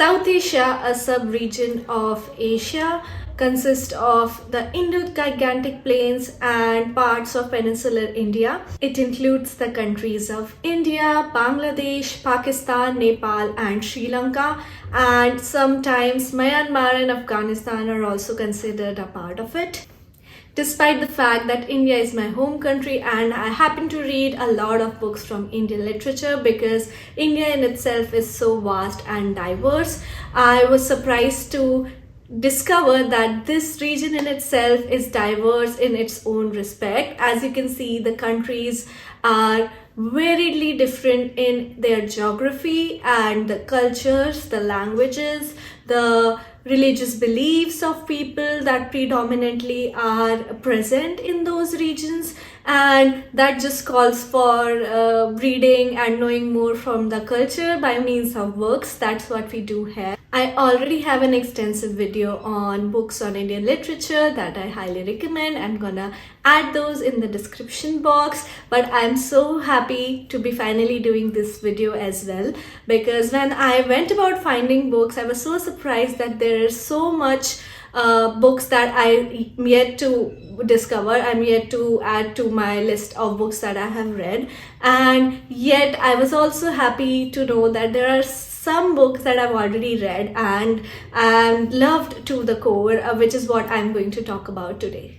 South Asia, a sub-region of Asia, consists of the Indo-Gigantic Plains and parts of peninsular India. It includes the countries of India, Bangladesh, Pakistan, Nepal, and Sri Lanka, and sometimes Myanmar and Afghanistan are also considered a part of it. Despite the fact that India is my home country and I happen to read a lot of books from Indian literature because India in itself is so vast and diverse, I was surprised to discover that this region in itself is diverse in its own respect. As you can see, the countries are variedly different in their geography and the cultures, the languages, the religious beliefs of people that predominantly are present in those regions, and that just calls for reading and knowing more from the culture by means of books. That's what we do here. I already have an extensive video on books on Indian literature that I highly recommend. I'm gonna add those in the description box, but I'm so happy to be finally doing this video as well, because when I went about finding books, I was so surprised that there is so much books that I'm yet to discover. I'm yet to add to my list of books that I have read, and yet I was also happy to know that there are some books that I've already read and loved to the core, which is what I'm going to talk about today.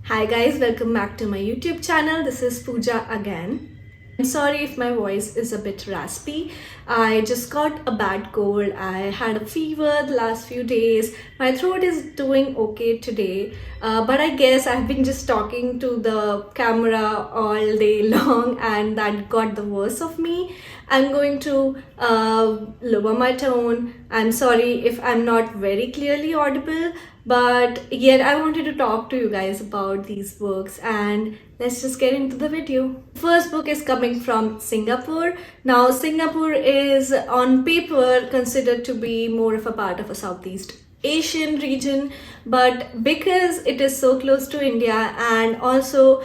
Hi guys, welcome back to my YouTube channel. This is Pooja again. I'm sorry if my voice is a bit raspy. I just got a bad cold. I had a fever the last few days. My throat is doing okay today, but I guess I've been just talking to the camera all day long and that got the worst of me. I'm going to lower my tone. I'm sorry if I'm not very clearly audible, but yet I wanted to talk to you guys about these books, and let's just get into the video. First book is coming from Singapore. Now, Singapore is on paper considered to be more of a part of a Southeast Asian region, but because it is so close to India and also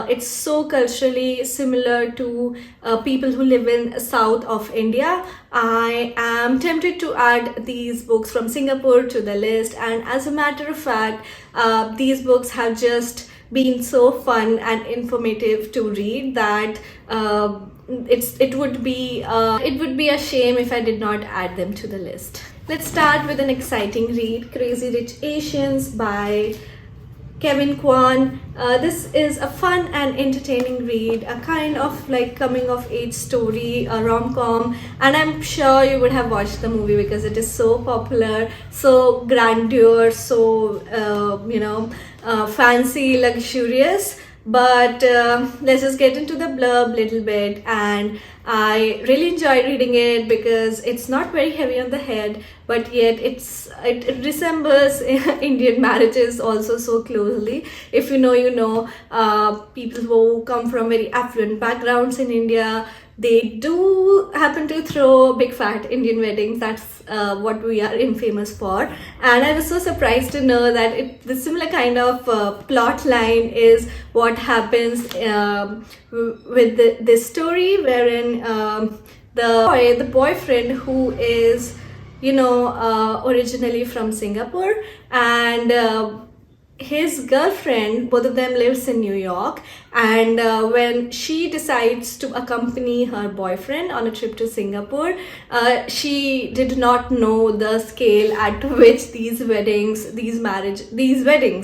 it's so culturally similar to people who live in south of India, I am tempted to add these books from Singapore to the list. And as a matter of fact, these books have just been so fun and informative to read that it would be a shame if I did not add them to the list. Let's start with an exciting read, Crazy Rich Asians by Kevin Kwan. This is a fun and entertaining read, a kind of like coming of age story, a rom-com, and I'm sure you would have watched the movie because it is so popular, so grandeur, so fancy, luxurious. But let's just get into the blurb little bit, and I really enjoy reading it because it's not very heavy on the head, but yet it resembles Indian marriages also so closely. If you know, you know. People who come from very affluent backgrounds in India, they do happen to throw big fat Indian weddings. That's what we are infamous for. And I was so surprised to know that the similar kind of plot line is what happens with this story, wherein the boyfriend, who is originally from Singapore, and his girlfriend, both of them lives in New York, and when she decides to accompany her boyfriend on a trip to Singapore, she did not know the scale at which these weddings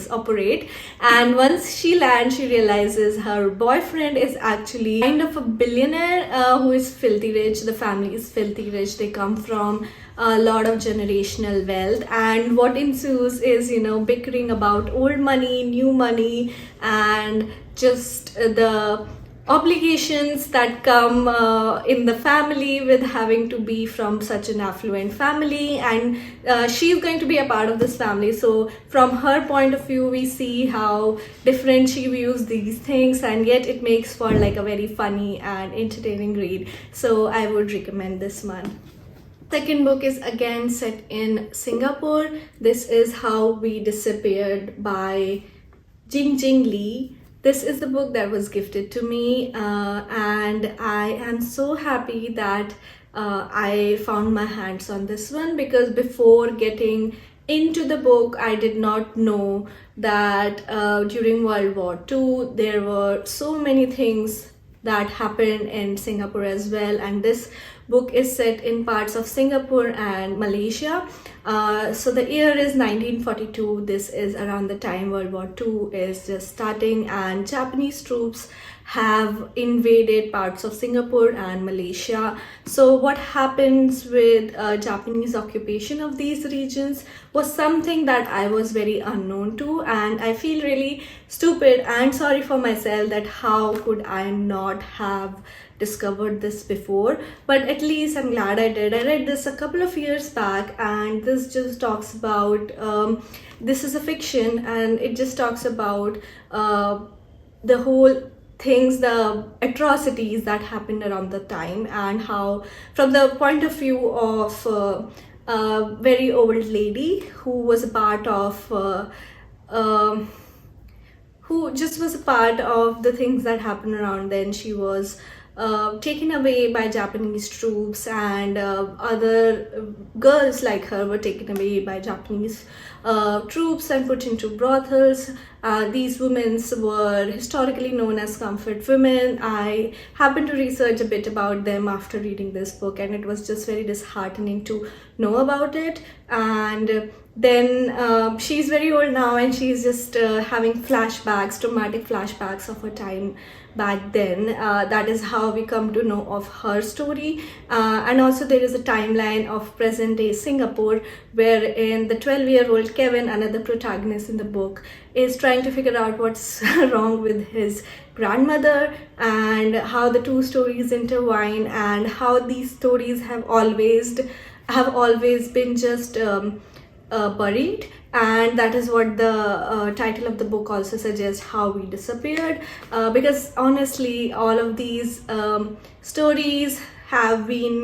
operate. And once she lands, she realizes her boyfriend is actually kind of a billionaire who is filthy rich. The family is filthy rich. They come from a lot of generational wealth, and what ensues is bickering about old money, new money, and just the obligations that come in the family with having to be from such an affluent family. And she's going to be a part of this family, so from her point of view we see how different she views these things, and yet it makes for like a very funny and entertaining read. So I would recommend this one. Second book is again set in Singapore. This is How We Disappeared by Jing Lee. This is the book that was gifted to me, and I am so happy that I found my hands on this one, because before getting into the book, I did not know that during World War II there were so many things that happened in Singapore as well, and this book is set in parts of Singapore and Malaysia. So the year is 1942. This is around the time World War II is just starting, and Japanese troops have invaded parts of Singapore and Malaysia. So what happens with Japanese occupation of these regions was something that I was very unknown to, and I feel really stupid and sorry for myself that how could I not have discovered this before. But at least I'm glad I did. I read this a couple of years back, and this just talks about this is a fiction, and it just talks about the whole things, the atrocities that happened around the time, and how from the point of view of a very old lady who was a part of who just was a part of the things that happened around then. She was taken away by Japanese troops, and other girls like her were taken away by Japanese troops and put into brothels. These women were historically known as comfort women. I happened to research a bit about them after reading this book, and it was just very disheartening to know about it. And then she's very old now, and she's just having flashbacks, traumatic flashbacks of her time back then. That is how we come to know of her story. And also there is a timeline of present day Singapore, wherein the 12-year-old Kevin, another protagonist in the book, is trying to figure out what's wrong with his grandmother, and how the two stories intertwine, and how these stories have always been just buried. And that is what the title of the book also suggests, how we disappeared, because honestly all of these stories have been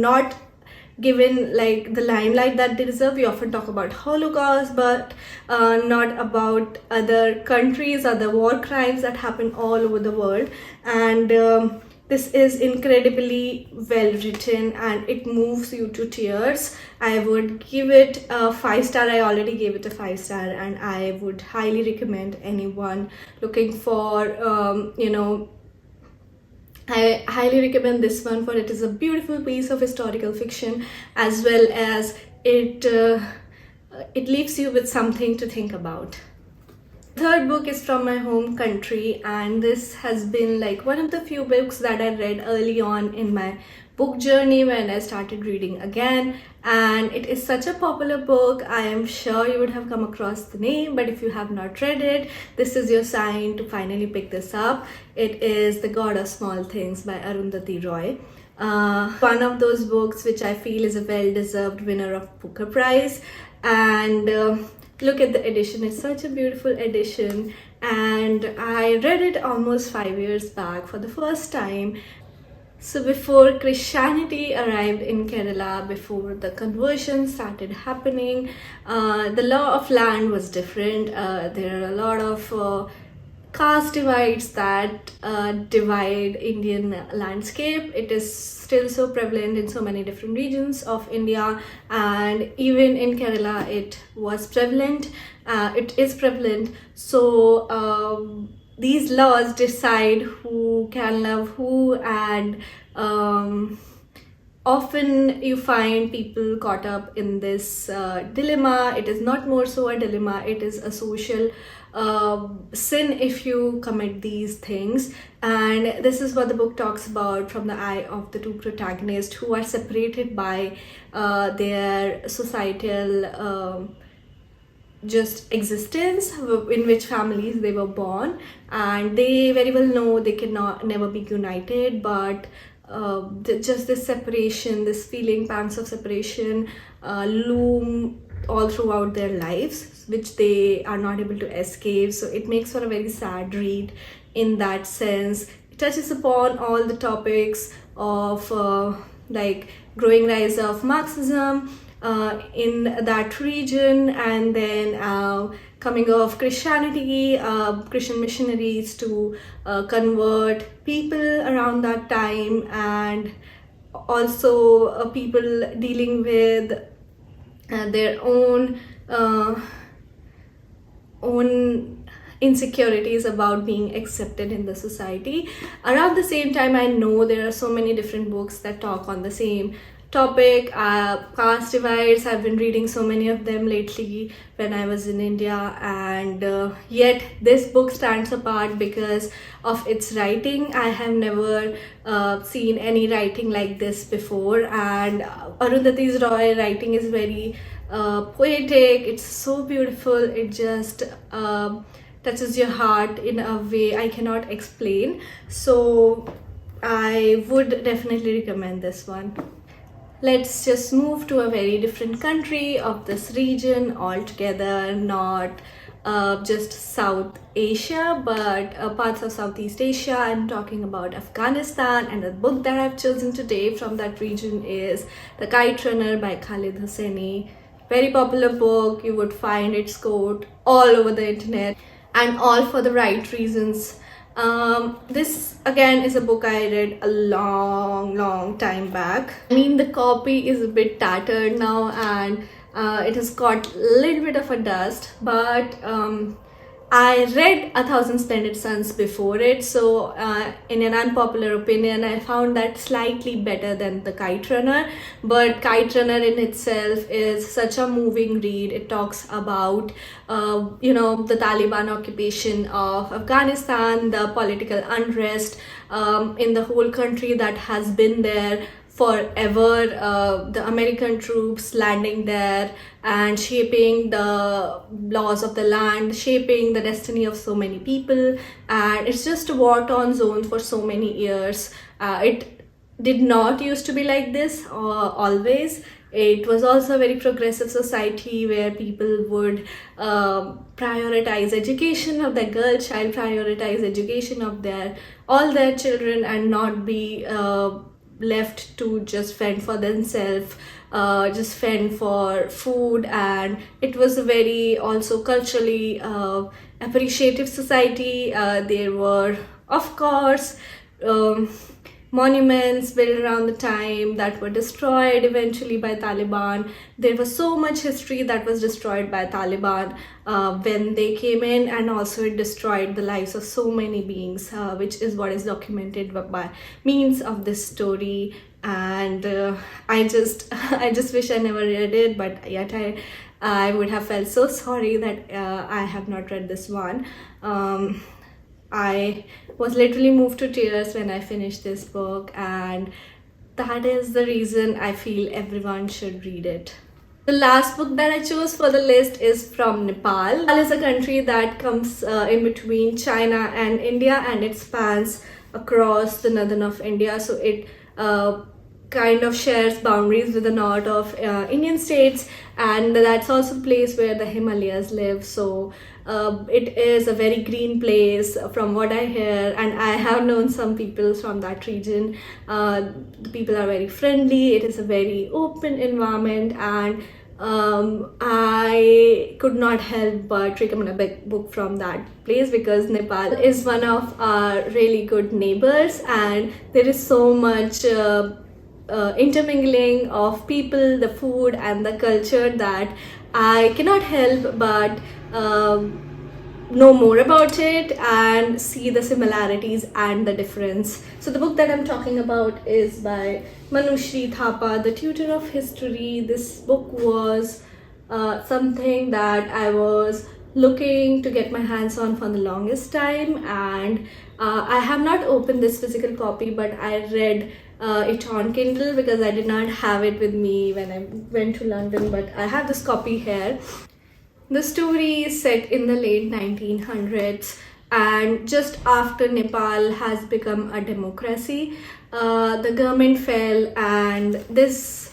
not given like the limelight that they deserve. We often talk about Holocaust, but not about other countries, other war crimes that happen all over the world. And this is incredibly well written, and it moves you to tears. I would give it a 5-star. I already gave it a 5-star, and I would highly recommend anyone looking for I highly recommend this one, for it is a beautiful piece of historical fiction, as well as it leaves you with something to think about. Third book is from my home country, and this has been like one of the few books that I read early on in my book journey when I started reading again. And it is such a popular book. I am sure you would have come across the name, but if you have not read it, this is your sign to finally pick this up. It is The God of Small Things by Arundhati Roy. One of those books which I feel is a well-deserved winner of Booker Prize. And look at the edition, it's such a beautiful edition, and I read it almost 5 years back for the first time. So before Christianity arrived in Kerala, before the conversion started happening, the law of land was different. There are a lot of caste divides that divide Indian landscape. It is still so prevalent in so many different regions of India, and even in Kerala it was prevalent. It is prevalent. So these laws decide who can love who, and often you find people caught up in this dilemma. It is not more so a dilemma, it is a social sin if you commit these things. And this is what the book talks about from the eye of the two protagonists, who are separated by their societal just existence, in which families they were born, and they very well know they cannot never be united, but just this separation, this feeling, pangs of separation loom all throughout their lives, which they are not able to escape. So it makes for a very sad read in that sense. It touches upon all the topics of like growing rise of Marxism in that region, and then coming of Christianity, Christian missionaries to convert people around that time, and also people dealing with their own insecurities about being accepted in the society. Around the same time, I know there are so many different books that talk on the same topic. Caste divides, I've been reading so many of them lately when I was in India, and yet this book stands apart because of its writing. I have never seen any writing like this before, and Arundhati Roy writing is very poetic. It's so beautiful. It just touches your heart in a way I cannot explain. So I would definitely recommend this one. Let's just move to a very different country of this region altogether, not just South Asia, but parts of Southeast Asia. I'm talking about Afghanistan, and the book that I've chosen today from that region is The Kite Runner by Khalid Hosseini. Very popular book. You would find its quote all over the internet, and all for the right reasons. This again is a book I read a long time back. I mean, the copy is a bit tattered now, and it has got a little bit of a dust, but I read A Thousand Splendid Suns before it, so in an unpopular opinion, I found that slightly better than The Kite Runner. But Kite Runner in itself is such a moving read. It talks about the Taliban occupation of Afghanistan, the political unrest in the whole country that has been there forever, the American troops landing there and shaping the laws of the land, shaping the destiny of so many people. And it's just a war-torn zone for so many years. It did not used to be like this always. It was also a very progressive society where people would prioritize education of their girl child, prioritize education of all their children, and not be left to just fend for themselves, just fend for food. And it was a very also culturally appreciative society. There were, of course, monuments built around the time that were destroyed eventually by Taliban. There was so much history that was destroyed by Taliban when they came in, and also it destroyed the lives of so many beings, which is what is documented by means of this story. And I just wish I never read it, but yet I would have felt so sorry that I have not read this one. I was literally moved to tears when I finished this book, and that is the reason I feel everyone should read it. The last book that I chose for the list is from Nepal. Nepal is a country that comes in between China and India, and it spans across the northern of India. So it kind of shares boundaries with the north of Indian states, and that's also a place where the Himalayas live. So it is a very green place from what I hear, and I have known some people from that region. The people are very friendly. It is a very open environment, and I could not help but recommend a big book from that place because Nepal is one of our really good neighbors, and there is so much intermingling of people, the food and the culture that I cannot help but know more about it and see the similarities and the difference. So the book that I'm talking about is by Manushri Thapa, The Tutor of History. This book was something that I was looking to get my hands on for the longest time, and I have not opened this physical copy, but I read it on Kindle because I did not have it with me when I went to London, but I have this copy here. The story is set in the late 1900s, and just after Nepal has become a democracy, the government fell, and this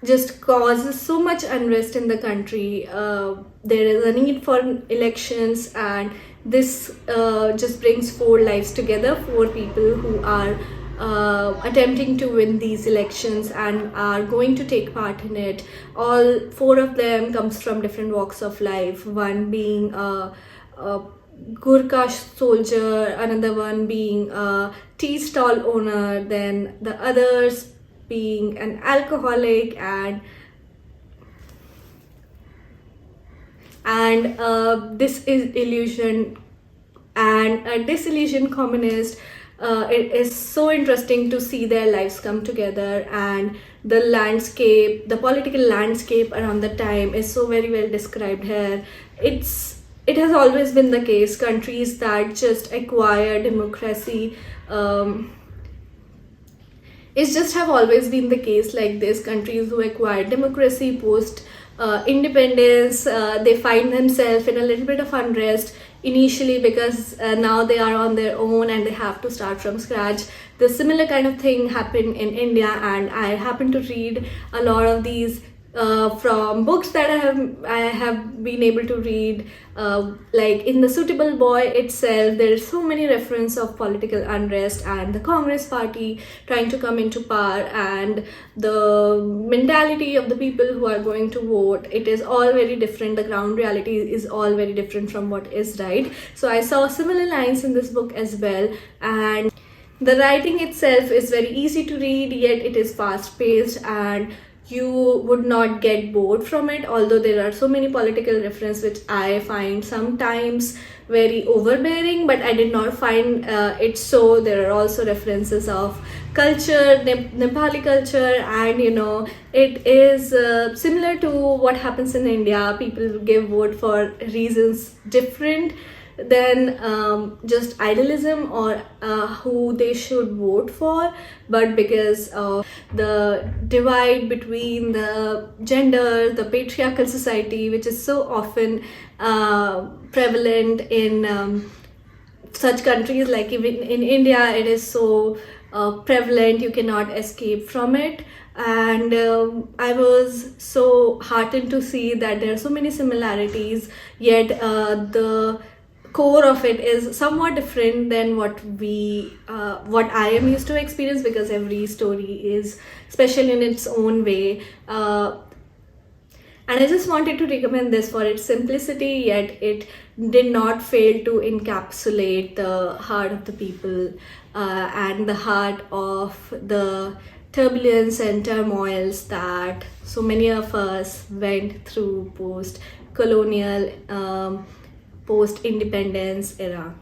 just causes so much unrest in the country. There is a need for elections, and this just brings four lives together, four people who are attempting to win these elections and are going to take part in it. All four of them comes from different walks of life, one being a Gurkha soldier, another one being a tea stall owner, then the others being an alcoholic and disillusioned and a disillusioned communist. It is so interesting to see their lives come together, and the landscape, the political landscape around the time is so very well described here. It has always been the case, countries that just acquire democracy, it's just have always been the case like this. Countries who acquire democracy post independence, they find themselves in a little bit of unrest initially, because now they are on their own and they have to start from scratch. The similar kind of thing happened in India, and I happen to read a lot of these from books that I have been able to read, like in The Suitable Boy itself. There is so many reference of political unrest and the Congress party trying to come into power, and the mentality of the people who are going to vote. It is all very different. The ground reality is all very different from what is right. So I saw similar lines in this book as well, and the writing itself is very easy to read, yet it is fast paced and you would not get bored from it, although there are so many political references which I find sometimes very overbearing, but I did not find it so. There are also references of culture, Nepali culture, and it is similar to what happens in India. People give vote for reasons different than just idealism or who they should vote for, but because of the divide between the gender, the patriarchal society, which is so often prevalent in such countries. Like even in India, it is so prevalent, you cannot escape from it. And I was so heartened to see that there are so many similarities, yet the core of it is somewhat different than what I am used to experience, because every story is special in its own way. And I just wanted to recommend this for its simplicity, yet it did not fail to encapsulate the heart of the people and the heart of the turbulence and turmoils that so many of us went through post-colonial, post-independence era.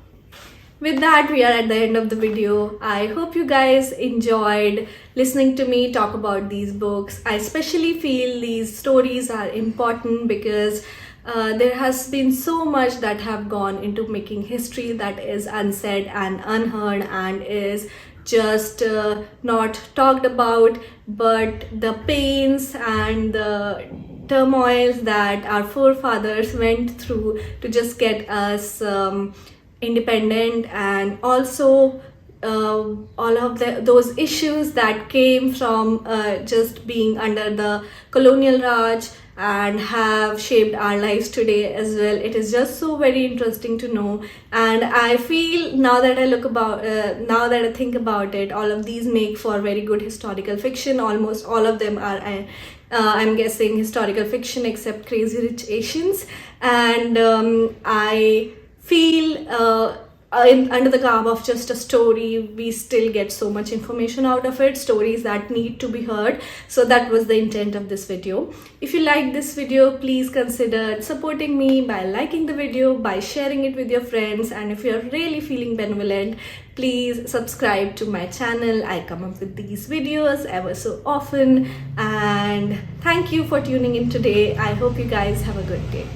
With that, we are at the end of the video. I hope you guys enjoyed listening to me talk about these books. I especially feel these stories are important because there has been so much that have gone into making history that is unsaid and unheard and is just not talked about, but the pains and the turmoils that our forefathers went through to just get us independent, and also all of those issues that came from just being under the colonial Raj and have shaped our lives today as well. It is just so very interesting to know, and I feel now that I think about it, all of these make for very good historical fiction. Almost all of them are I'm guessing historical fiction, except Crazy Rich Asians. And I feel under the garb of just a story, we still get so much information out of it, stories that need to be heard. So that was the intent of this video. If you like this video, please consider supporting me by liking the video, by sharing it with your friends, and if you're really feeling benevolent, please subscribe to my channel. I come up with these videos ever so often, and thank you for tuning in today. I hope you guys have a good day.